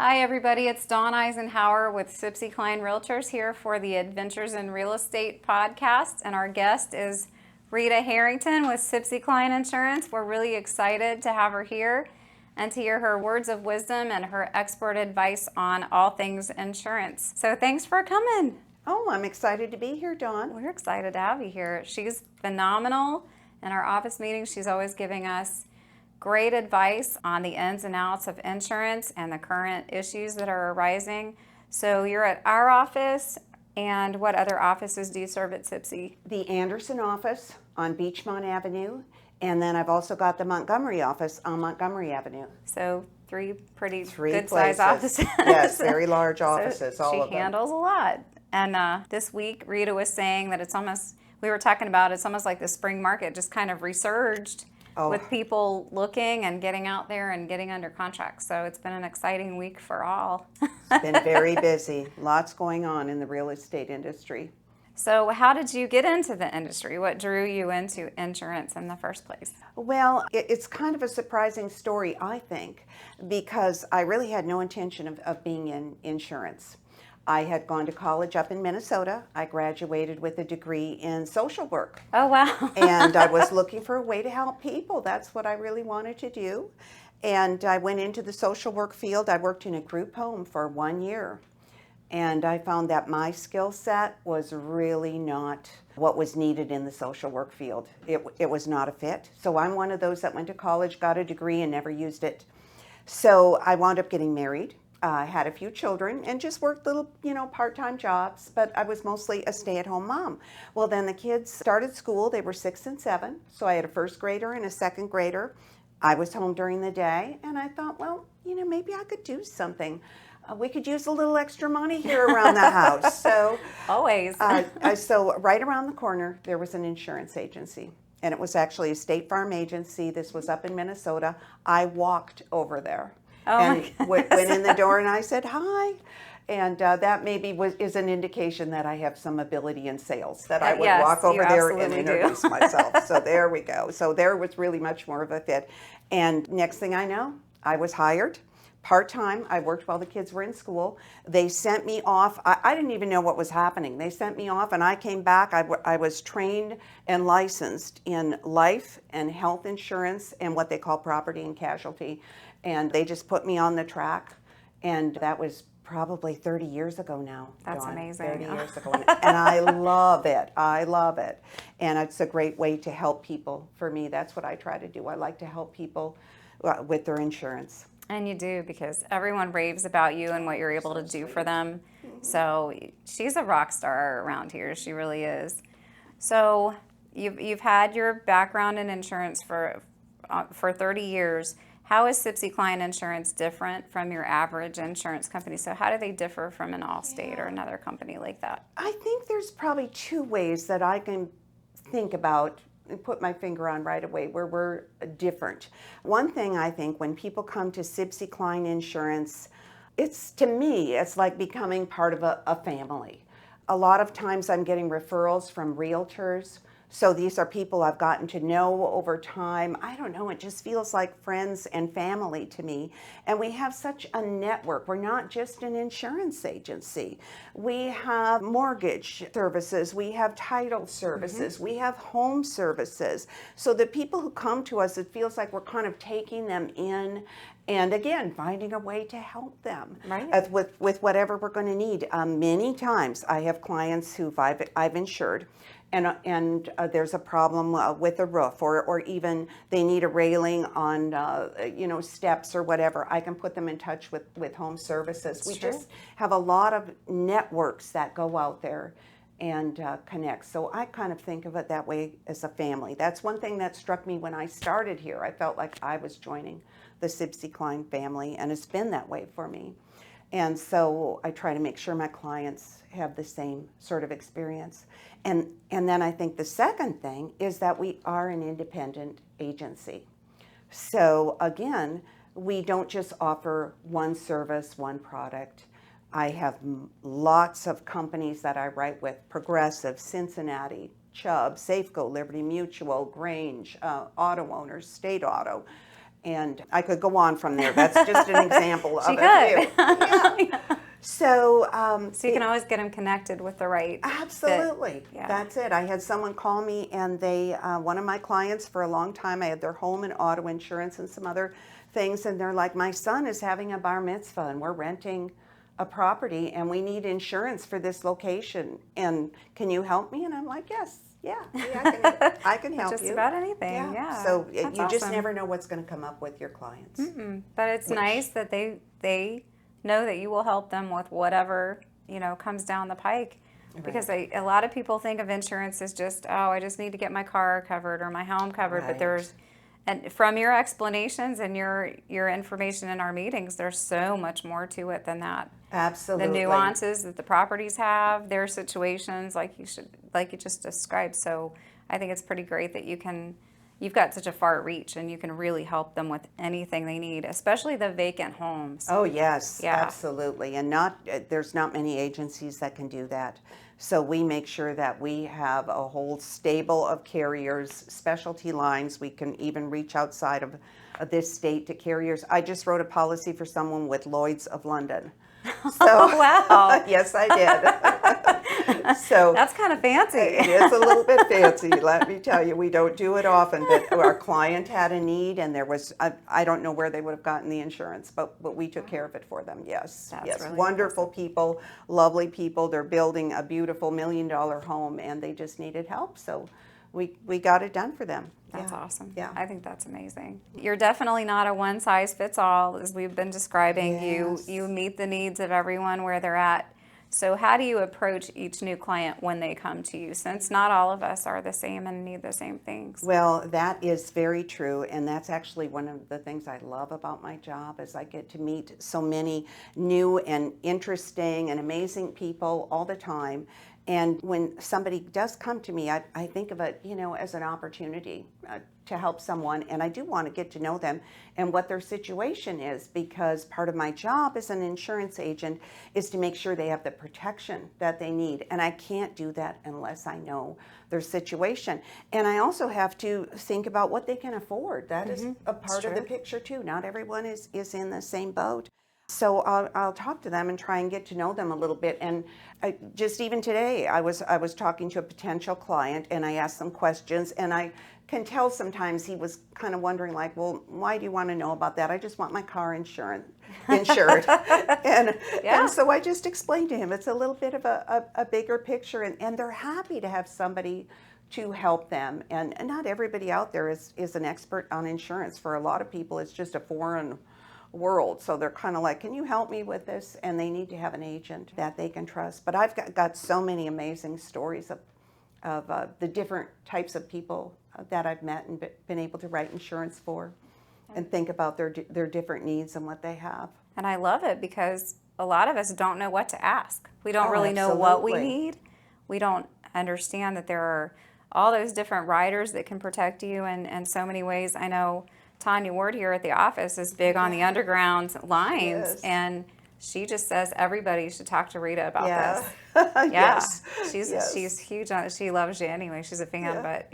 Hi everybody, it's Dawn Isenhower with Sibcy Cline Realtors here for the Adventures in Real Estate podcast, and our guest is Rita Harrington with Sibcy Cline Insurance. We're really excited to have her here and to hear her words of wisdom and her expert advice on all things insurance. So thanks for coming. Oh, I'm excited to be here, Dawn. We're excited to have you here. She's phenomenal. In our office meetings, she's always giving us great advice on the ins and outs of insurance and the current issues that are arising. So you're at our office, and what other offices do you serve at Sibcy? The Anderson office on Beachmont Avenue, and then I've also got the Montgomery office on Montgomery Avenue. So three pretty Three good-sized offices. Yes, very large offices, So all she of them. handles a lot. And this week, Rita was saying that it's almost, we were talking about, it's almost like the spring market just kind of resurged with people looking and getting out there and getting under contract. So it's been an exciting week for all. It's been very busy. Lots going on in the real estate industry. So how did you get into the industry? What drew you into insurance in the first place? Well, it's kind of a surprising story, I think, because I really had no intention of being in insurance. I had gone to college up in Minnesota. I graduated with a degree in social work. Oh, wow. And I was looking for a way to help people. That's what I really wanted to do. And I went into the social work field. I worked in a group home for 1 year. And I found that my skill set was really not what was needed in the social work field. It was not a fit. So I'm one of those that went to college, got a degree, and never used it. So I wound up getting married. I had a few children and just worked little, part-time jobs, but I was mostly a stay-at-home mom. Well, then the kids started school. They were 6 and 7, so I had a first grader and a second grader. I was home during the day, and I thought, well, maybe I could do something. We could use a little extra money here around the house. So Always. So right around the corner, there was an insurance agency, and it was actually a State Farm agency. This was up in Minnesota. I walked over there. Oh, And went in the door and I said, hi. And that maybe is an indication that I have some ability in sales, that I would Yes, walk over you there and absolutely do. introduce myself. So there we go. So there was really much more of a fit. And next thing I know, I was hired part-time. I worked while the kids were in school. They sent me off. I didn't even know what was happening. They sent me off and I came back. I was trained and licensed in life and health insurance and what they call property and casualty. And they just put me on the track. And that was probably 30 years ago now. That's Dawn, amazing. 30 years ago. And I love it. I love it. And it's a great way to help people. For me, that's what I try to do. I like to help people with their insurance. And you do, because everyone raves about you and what you're able to do for them. So she's a rock star around here. She really is. So you've had your background in insurance for 30 years. How is Sibcy Cline Insurance different from your average insurance company? So how do they differ from an Allstate or another company like that? I think there's probably two ways that I can think about and put my finger on right away where we're different. One thing I think when people come to Sibcy Cline Insurance, to me, it's like becoming part of a family. A lot of times I'm getting referrals from realtors. So these are people I've gotten to know over time. I don't know, it just feels like friends and family to me. And we have such a network. We're not just an insurance agency. We have mortgage services, we have title services, we have home services. So the people who come to us, it feels like we're kind of taking them in and again, finding a way to help them with whatever we're going to need. Many times I have clients who I've insured and there's a problem with a roof or even they need a railing on steps or whatever. I can put them in touch with home services. We just have a lot of networks that go out there and connect. So I kind of think of it that way as a family. That's one thing that struck me when I started here. I felt like I was joining the Sibcy Cline family, and it's been that way for me. And so I try to make sure my clients have the same sort of experience. And then I think the second thing is that we are an independent agency. So again, we don't just offer one service, one product. I have lots of companies that I write with: Progressive, Cincinnati, Chubb, Safeco, Liberty Mutual, Grange, Auto Owners, State Auto. And I could go on from there. That's just an example of She it could. too. Yeah. So, So you can always get them connected with the right absolutely. fit. Yeah. That's it. I had someone call me, and they, one of my clients for a long time, I had their home and auto insurance and some other things, and they're like, my son is having a bar mitzvah, and we're renting a property, and we need insurance for this location, and can you help me? And I'm like, yes, yeah, I can help Just you. about anything, yeah. So That's you just awesome. never know what's going to come up with your clients. But it's nice that they know that you will help them with whatever, comes down the pike. Because a lot of people think of insurance as just, oh, I just need to get my car covered or my home covered. But Right. and from your explanations and your information in our meetings, there's so much more to it than that. Absolutely. The nuances that the properties have, their situations, like you just described. So I think it's pretty great that you've got such a far reach and you can really help them with anything they need, especially the vacant homes. Oh, yes, Yeah. absolutely. And there's not many agencies that can do that. So we make sure that we have a whole stable of carriers, specialty lines. We can even reach outside of this state to carriers. I just wrote a policy for someone with Lloyd's of London. So, Oh, wow. yes, I did. So That's kind of fancy. it is a little bit fancy, let me tell you. We don't do it often, but our client had a need, and there was, I don't know where they would have gotten the insurance, but we took care of it for them, yes. That's yes, really wonderful people, lovely people. They're building a beautiful $1 million home, and they just needed help, so we got it done for them. That's Yeah. awesome. Yeah. I think that's amazing. You're definitely not a one size fits all, as we've been describing. Yes. You meet the needs of everyone where they're at. So how do you approach each new client when they come to you, since not all of us are the same and need the same things? Well, that is very true, and that's actually one of the things I love about my job is I get to meet so many new and interesting and amazing people all the time. And when somebody does come to me, I think of it, as an opportunity to help someone, and I do want to get to know them and what their situation is, because part of my job as an insurance agent is to make sure they have the protection that they need, and I can't do that unless I know their situation. And I also have to think about what they can afford. That is a part of the picture too. Not everyone is in the same boat. So I'll talk to them and try and get to know them a little bit. And just even today, I was talking to a potential client, and I asked some questions, and I can tell sometimes he was kind of wondering, like, well, why do you want to know about that? I just want my car insured. and so I just explained to him it's a little bit of a bigger picture, and they're happy to have somebody to help them. And not everybody out there is an expert on insurance. For a lot of people, it's just a foreign world. So they're kind of like, can you help me with this? And they need to have an agent that they can trust. But I've got so many amazing stories of the different types of people that I've met and been able to write insurance for and think about their different needs and what they have. And I love it because a lot of us don't know what to ask. We don't really know what we need. We don't understand that there are all those different riders that can protect you in so many ways. I know Tanya Ward here at the office is big on the underground lines, and she just says everybody should talk to Rita about this. Yes. She's huge on it. She loves you anyway. She's a fan, but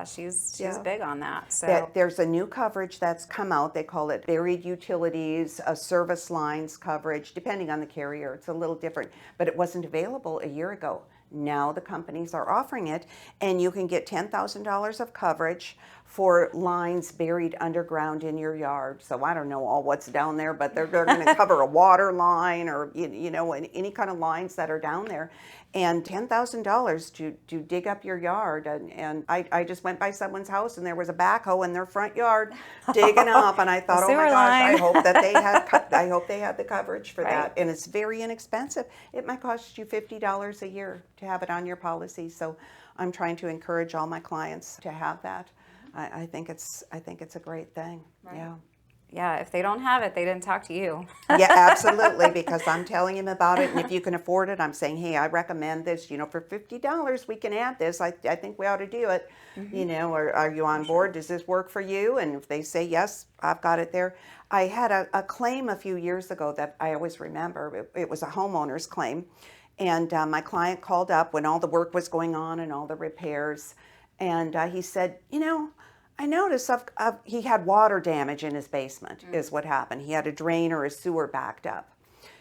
she's big on that. So there's a new coverage that's come out. They call it buried utilities, service lines coverage, depending on the carrier. It's a little different, but it wasn't available a year ago. Now the companies are offering it, and you can get $10,000 of coverage for lines buried underground in your yard. So I don't know all what's down there, but they're going to cover a water line or any kind of lines that are down there. And $10,000 to dig up your yard. And I just went by someone's house, and there was a backhoe in their front yard digging up, and I thought, oh my gosh, I hope that they had the coverage for that. And it's very inexpensive. It might cost you $50 a year to have it on your policy. So I'm trying to encourage all my clients to have that. I think it's a great thing. Yeah. Yeah, if they don't have it, they didn't talk to you. Yeah, absolutely, because I'm telling him about it, and if you can afford it, I'm saying, hey, I recommend this. For $50, we can add this. I think we ought to do it. Or are you on board? Does this work for you? And if they say yes, I've got it there. I had a claim a few years ago that I always remember. It was a homeowner's claim, and my client called up when all the work was going on and all the repairs, and he said, I noticed he had water damage in his basement, is what happened. He had a drain or a sewer backed up.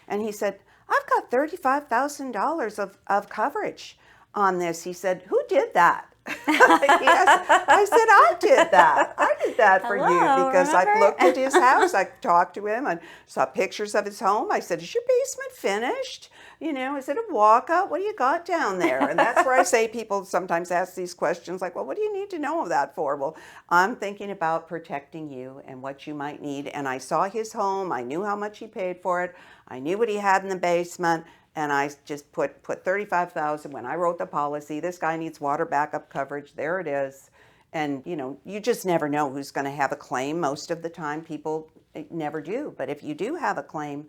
And he said, I've got $35,000 of coverage on this. He said, who did that? I said, I did that. I did that for you Hello, because I remember? looked at his house. I talked to him and saw pictures of his home. I said, is your basement finished? You know, is it a walkout? What do you got down there? And that's where I say people sometimes ask these questions like, well, what do you need to know of that for? Well, I'm thinking about protecting you and what you might need. And I saw his home. I knew how much he paid for it. I knew what he had in the basement. And I just put $35,000 when I wrote the policy. This guy needs water backup coverage. There it is. And you know, you just never know who's going to have a claim. Most of the time, people never do. But if you do have a claim,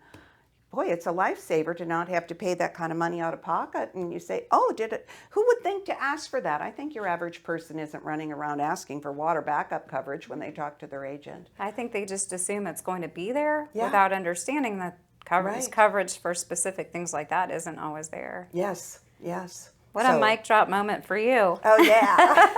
boy, it's a lifesaver to not have to pay that kind of money out of pocket. And you say, oh, did it? Who would think to ask for that? I think your average person isn't running around asking for water backup coverage when they talk to their agent. I think they just assume it's going to be there Yeah. without understanding that Right. coverage for specific things like that isn't always there. Yes, yes. What a mic drop moment for you. Oh, yeah.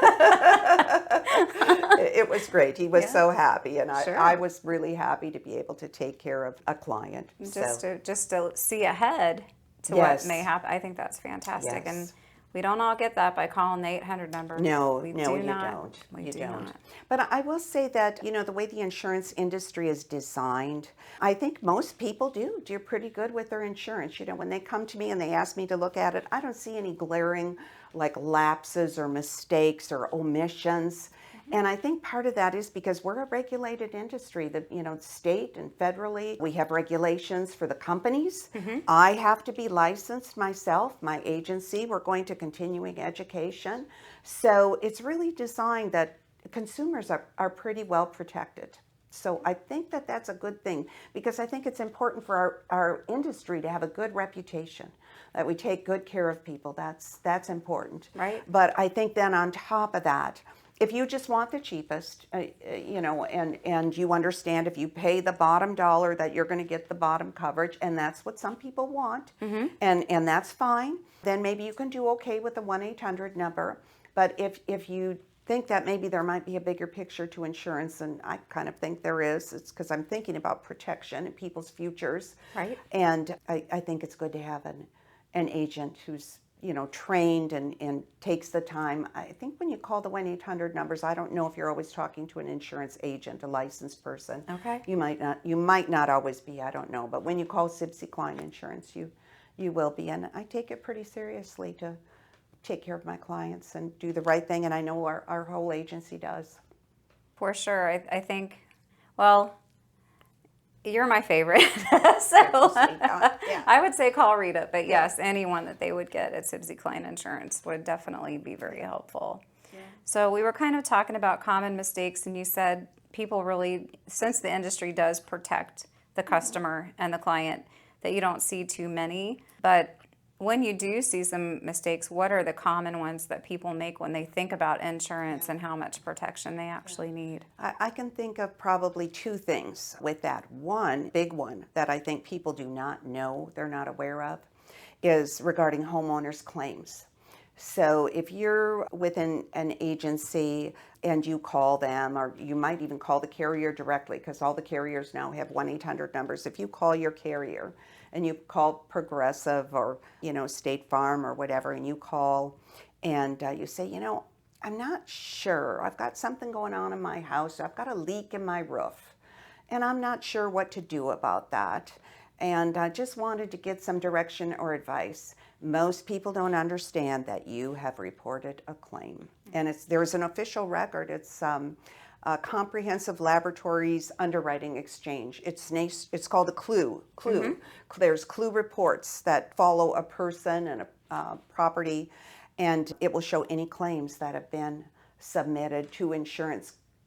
It was great. He was so happy, and Sure. I was really happy to be able to take care of a client. Just to see ahead to Yes. what may happen. I think that's fantastic. Yes. And we don't all get that by calling the 800 number. No, we no, do you not. don't. We You do don't. not. But I will say that, you know, the way the insurance industry is designed, I think most people do pretty good with their insurance. You know, when they come to me and they ask me to look at it, I don't see any glaring like lapses or mistakes or omissions. And I think part of that is because we're a regulated industry, that, you know, state and federally, we have regulations for the companies. I have to be licensed myself, my agency, we're going to continuing education. So it's really designed that consumers are pretty well protected. So I think that that's a good thing because I think it's important for our industry to have a good reputation, that we take good care of people. That's important. Right. But I think then on top of that, if you just want the cheapest, you know, and you understand if you pay the bottom dollar that you're going to get the bottom coverage, and that's what some people want, and that's fine, then maybe you can do okay with the 1-800 number. But if you think that maybe there might be a bigger picture to insurance, and I kind of think there is, it's because I'm thinking about protection and people's futures. Right. And I think it's good to have an agent who's, you know, trained and takes the time. I think when you call the 1-800 numbers, I don't know if you're always talking to an insurance agent, a licensed person. Okay. You might not always be, I don't know. But when you call Sibcy Cline Insurance, you will be. And I take it pretty seriously to take care of my clients and do the right thing. And I know our whole agency does. For sure. I think, well, you're my favorite. So Yeah. I would say call Rita, but yes, anyone that they would get at Sibcy Cline Insurance would definitely be very helpful. Yeah. So we were kind of talking about common mistakes, and you said people really, since the industry does protect the customer and the client, that you don't see too many. But when you do see some mistakes, what are the common ones that people make when they think about insurance and how much protection they actually need? I can think of probably two things with that. One big one that I think people do not know, they're not aware of, is regarding homeowners' claims. So if you're within an agency and you call them, or you might even call the carrier directly, because all the carriers now have 1-800 numbers. If you call your carrier and you call Progressive or, you know, State Farm or whatever, and you call and you say, you know, I'm not sure. I've got something going on in my house. I've got a leak in my roof, and I'm not sure what to do about that. And I just wanted to get some direction or advice. Most people don't understand that you have reported a claim. And there's an official record. It's Comprehensive Laboratories Underwriting Exchange. It's called a CLUE. There's CLUE reports that follow a person and a property, and it will show any claims that have been submitted to an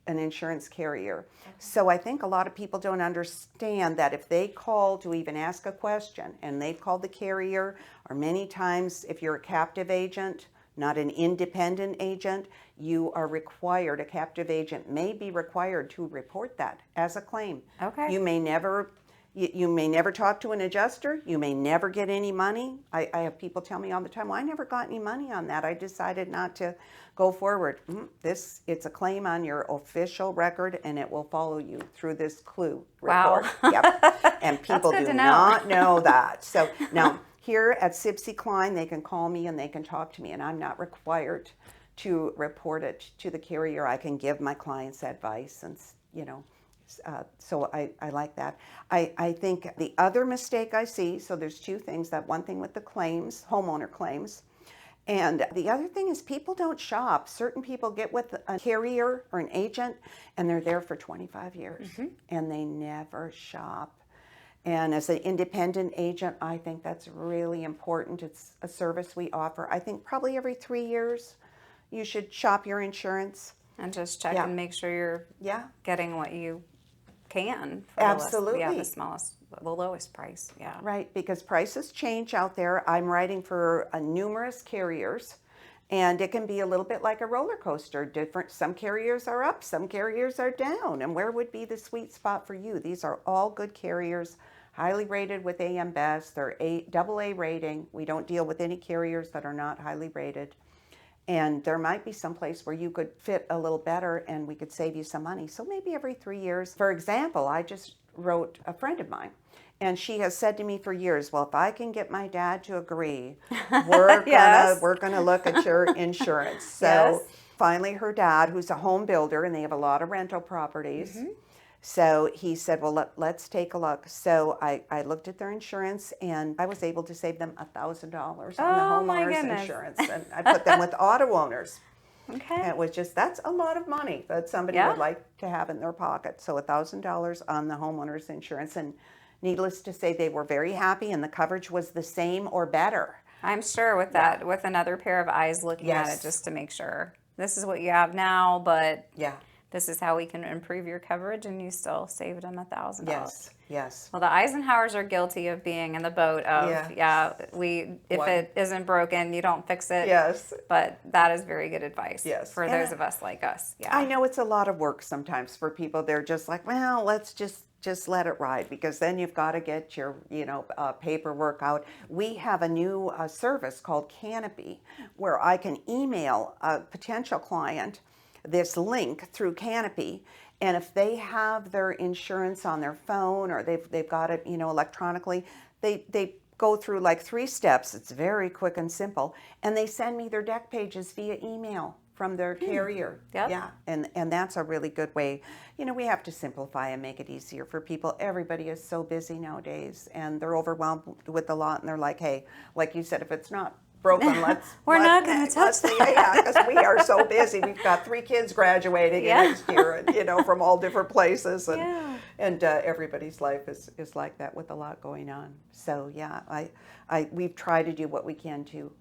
insurance carrier. So I think a lot of people don't understand that if they call to even ask a question and they've called the carrier, or many times if you're a captive agent, not an independent agent, you are required, a captive agent may be required to report that as a claim. Okay. You may never You may never talk to an adjuster. You may never get any money. I have people tell me all the time, well, I never got any money on that. I decided not to go forward. It's a claim on your official record, and it will follow you through this clue report. Wow. Yep. And people good do to know. not know that. So now here at Sibcy Cline, they can call me and they can talk to me, and I'm not required to report it to the carrier. I can give my clients advice, and so I like that. I think the other mistake I see, so there's two things. That one thing with the claims, homeowner claims, and the other thing is people don't shop. Certain people get with a carrier or an agent, and they're there for 25 years, and they never shop. And as an independent agent, I think that's really important. It's a service we offer. I think probably every 3 years, you should shop your insurance. And just check and make sure you're getting what you can. For Absolutely. The lowest price. Yeah. Right, because prices change out there. I'm writing for numerous carriers, and it can be a little bit like a roller coaster. Some carriers are up, some carriers are down. And where would be the sweet spot for you? These are all good carriers, highly rated with AM Best. They're AA rating. We don't deal with any carriers that are not highly rated. And there might be some place where you could fit a little better and we could save you some money. So maybe every 3 years. For example, I just wrote a friend of mine, and she has said to me for years, well, if I can get my dad to agree, we're gonna look at your insurance. So finally her dad, who's a home builder, and they have a lot of rental properties, so he said, well, let's take a look. So I looked at their insurance, and I was able to save them $1,000 on the homeowner's insurance. And I put them with auto owners. Okay. And it was that's a lot of money that somebody would like to have in their pocket. So $1,000 on the homeowner's insurance. And needless to say, they were very happy, and the coverage was the same or better. I'm sure with that, with another pair of eyes looking at it just to make sure. This is what you have now, but this is how we can improve your coverage, and you still saved them $1,000. Yes. Well, the Eisenhowers are guilty of being in the boat of, if it isn't broken, you don't fix it. Yes. But that is very good advice for those of us like us. Yeah. I know it's a lot of work sometimes for people. They're just like, well, let's just let it ride, because then you've got to get your paperwork out. We have a new service called Canopy, where I can email a potential client this link through Canopy, and if they have their insurance on their phone, or they've got it electronically, they go through like 3 steps. It's very quick and simple, and they send me their deck pages via email from their carrier. And that's a really good way. We have to simplify and make it easier for people. Everybody is so busy nowadays, and they're overwhelmed with a lot, and they're like, hey, like you said, if it's not broken, we're not going to touch that. Because we are so busy. We've got 3 kids graduating next year, and from all different places, and everybody's life is like that with a lot going on. So we've tried to do what we can to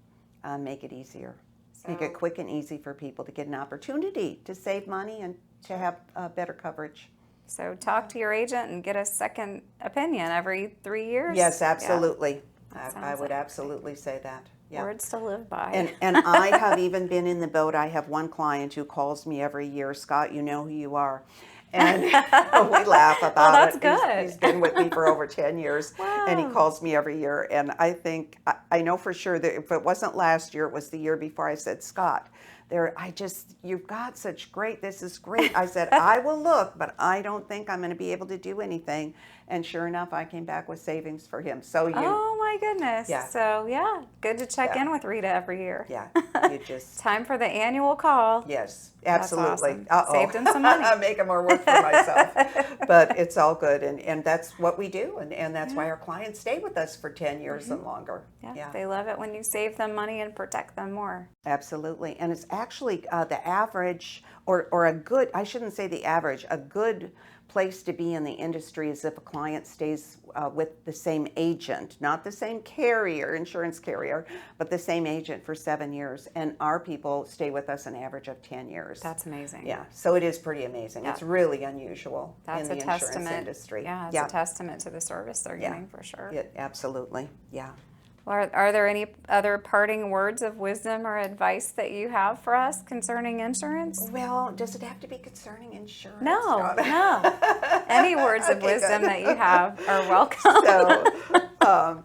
make it easier, make it quick and easy for people to get an opportunity to save money and to have better coverage. So talk to your agent and get a second opinion every 3 years. Yes, absolutely. I would absolutely say that. Words to live by. And I have even been in the boat. I have one client who calls me every year, Scott, you know who you are. And we laugh about that's it. Good. He's been with me for over 10 years, and he Wow. calls me every year. And I think, I know for sure that if it wasn't last year, it was the year before. I said, Scott, you've got such this is great. I said, I will look, but I don't think I'm going to be able to do anything. And sure enough, I came back with savings for him. So oh my goodness. Yeah. So good to check in with Rita every year. Yeah, you just. Time for the annual call. Yes, absolutely. That's awesome. Saved him some money. I'm making more work for myself. But it's all good. And that's what we do. And that's why our clients stay with us for 10 years and longer. Yeah, they love it when you save them money and protect them more. Absolutely. And it's actually the average, or a good, I shouldn't say the average, a good place to be in the industry is if a client stays with the same agent, not the same insurance carrier, but the same agent for 7 years. And our people stay with us an average of 10 years. That's amazing. Yeah, so it is pretty amazing. It's really unusual in the insurance industry. Yeah, it's a testament to the service they're getting for sure. Absolutely, yeah. Are there any other parting words of wisdom or advice that you have for us concerning insurance? Well, does it have to be concerning insurance? No, no. Any words of Okay, wisdom good. that you have are welcome.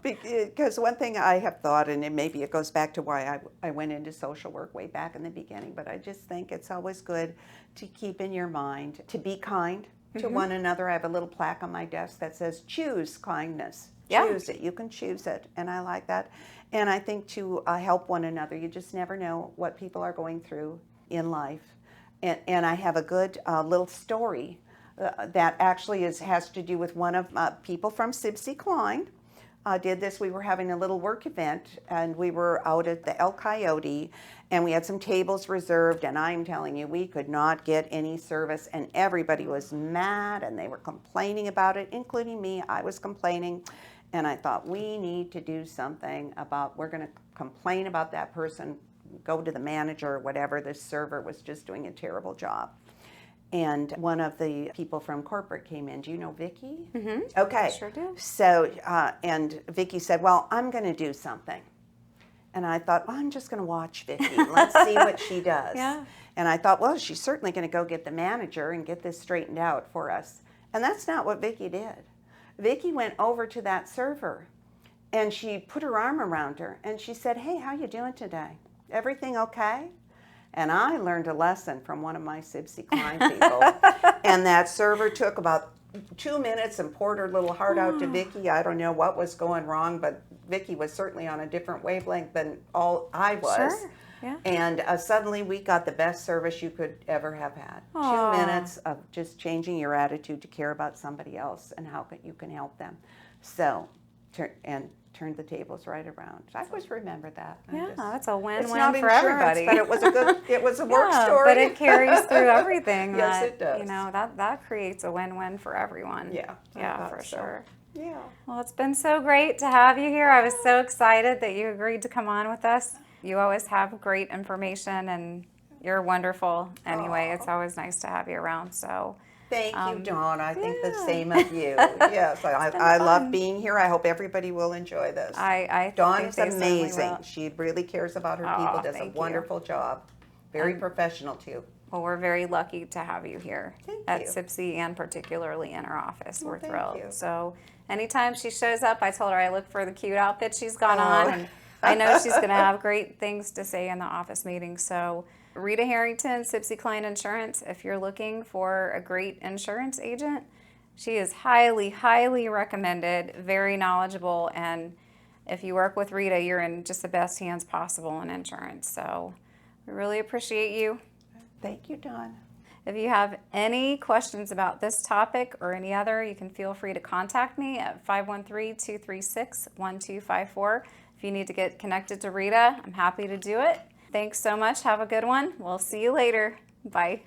Because one thing I have thought, and maybe it goes back to why I went into social work way back in the beginning, but I just think it's always good to keep in your mind to be kind to one another. I have a little plaque on my desk that says, choose kindness. Yeah. Choose it. You can choose it. And I like that. And I think to help one another. You just never know what people are going through in life. And I have a good little story that actually has to do with one of people from Sibcy Cline. Did this. We were having a little work event, and we were out at the El Coyote, and we had some tables reserved, and I'm telling you, we could not get any service, and everybody was mad, and they were complaining about it, including me. I was complaining, and I thought, we need to do something about, we're going to complain about that person, go to the manager or whatever. This server was just doing a terrible job. And one of the people from corporate came in. Do you know Vicki? Mm-hmm. Okay. Sure do. So, and Vicki said, well, I'm going to do something. And I thought, well, I'm just going to watch Vicki. Let's see what she does. Yeah. And I thought, well, she's certainly going to go get the manager and get this straightened out for us. And that's not what Vicki did. Vicki went over to that server, and she put her arm around her, and she said, hey, how you doing today? Everything okay? And I learned a lesson from one of my Sibcy Cline people. And that server took about 2 minutes and poured her little heart out to Vicki. I don't know what was going wrong, but Vicki was certainly on a different wavelength than all I was. Sure. Yeah. And suddenly we got the best service you could ever have had. Aw. 2 minutes of just changing your attitude to care about somebody else and how you can help them. So, turned the tables right around. I always remember that. Yeah, that's a It's win-win not for insurance, everybody. but it was a work Yeah, story. but it carries through everything. Yes, that, it does. You know, that creates a win-win for everyone. Yeah, I Yeah, thought for so. sure. Yeah. Well, it's been so great to have you here. I was so excited that you agreed to come on with us. You always have great information, and you're wonderful. Anyway, it's always nice to have you around. So. Thank you, Dawn. I think the yeah. same of you. Yes, I fun. love being here. I hope everybody will enjoy this. I Dawn think is they certainly amazing. will. She really cares about her Aw, people, does a thank you. wonderful job. Very professional, too. Well, we're very lucky to have you here Thank at you. Sibcy, and particularly in our office. Well, We're thank thrilled. you. So anytime she shows up, I told her I look for the cute outfit she's got Oh. on, and I know she's going to have great things to say in the office meeting. So Rita Harrington, Sibcy Cline Insurance, if you're looking for a great insurance agent, she is highly, highly recommended, very knowledgeable, and if you work with Rita, you're in just the best hands possible in insurance. So we really appreciate you. Thank you, Dawn. If you have any questions about this topic or any other, you can feel free to contact me at 513-236-1254. If you need to get connected to Rita, I'm happy to do it. Thanks so much. Have a good one. We'll see you later. Bye.